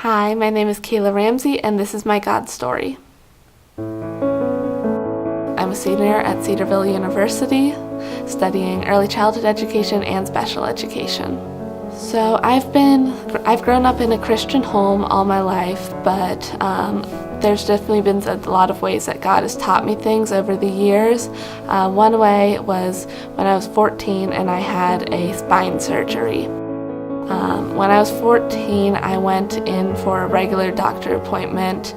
Hi, my name is Kayla Ramsey, and this is my God story. I'm a senior at Cedarville University, studying early childhood education and special education. So I've grown up in a Christian home all my life, but there's definitely been a lot of ways that God has taught me things over the years. One way was when I was 14 and I had a spine surgery. When I was 14, I went in for a regular doctor appointment,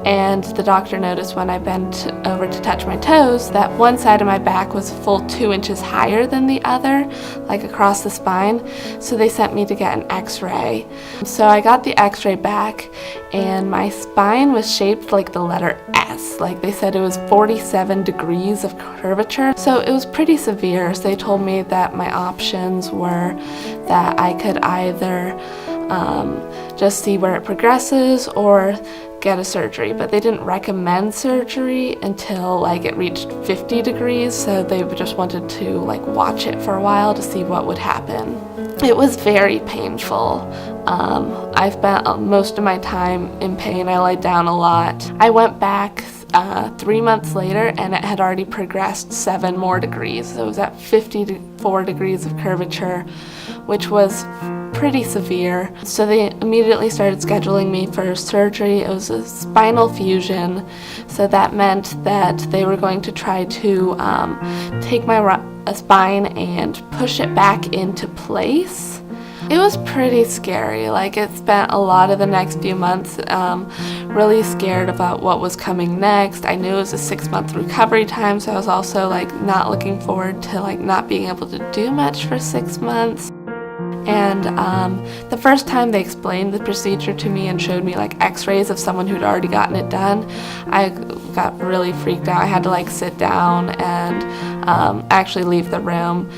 and the doctor noticed when I bent over to touch my toes that one side of my back was a full 2 inches higher than the other, like across the spine, so they sent me to get an x-ray. So I got the x-ray back, and my spine was shaped like the letter S. Like they said it was 47 degrees of curvature, so it was pretty severe. So they told me that my options were that I could either just see where it progresses or get a surgery, but they didn't recommend surgery until it reached 50 degrees, so they just wanted to watch it for a while to see what would happen. It was very painful. I spent most of my time in pain. I laid down a lot. I went back 3 months later and it had already progressed 7 more degrees. So it was at 54 degrees of curvature, which was pretty severe. So they immediately started scheduling me for surgery. It was a spinal fusion, so that meant that they were going to try to take my spine and push it back into place. It was pretty scary. It spent a lot of the next few months really scared about what was coming next. I knew it was a 6-month recovery time, so I was also not looking forward to not being able to do much for 6 months. And the first time they explained the procedure to me and showed me x-rays of someone who'd already gotten it done, I got really freaked out. I had to sit down and actually leave the room.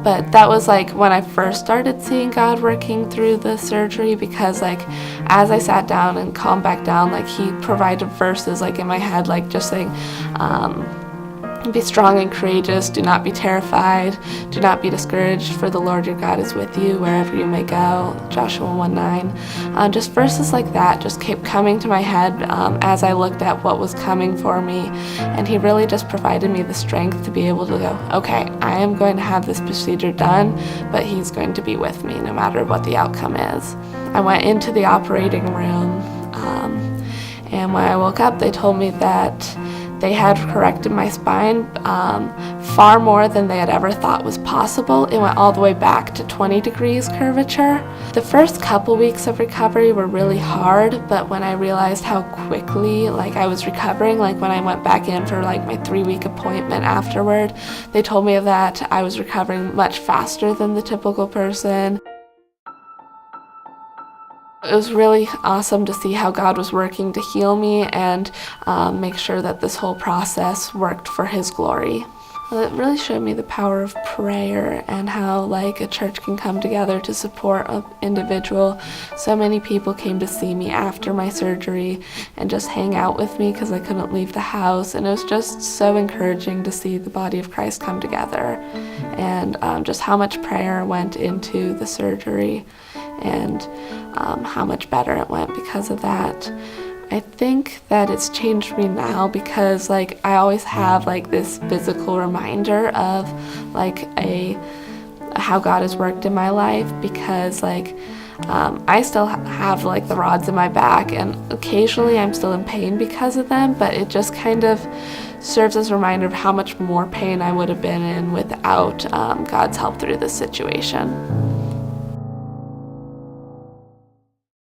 But that was when I first started seeing God working through the surgery, because as I sat down and calmed back down, he provided verses in my head, just saying, be strong and courageous, do not be terrified, do not be discouraged, for the Lord your God is with you wherever you may go, Joshua 1:9. Just verses like that just kept coming to my head as I looked at what was coming for me, and he really just provided me the strength to be able to go, okay, I am going to have this procedure done, but he's going to be with me no matter what the outcome is. I went into the operating room, and when I woke up, they told me that they had corrected my spine far more than they had ever thought was possible. It went all the way back to 20 degrees curvature. The first couple weeks of recovery were really hard, but when I realized how quickly I was recovering, when I went back in for my 3-week appointment afterward, they told me that I was recovering much faster than the typical person. It was really awesome to see how God was working to heal me and make sure that this whole process worked for His glory. It really showed me the power of prayer and how a church can come together to support an individual. So many people came to see me after my surgery and just hang out with me because I couldn't leave the house, and it was just so encouraging to see the body of Christ come together, and just how much prayer went into the surgery, and how much better it went because of that. I think that it's changed me now because I always have this physical reminder of how God has worked in my life, because I still have the rods in my back, and occasionally I'm still in pain because of them, but it just kind of serves as a reminder of how much more pain I would have been in without God's help through this situation.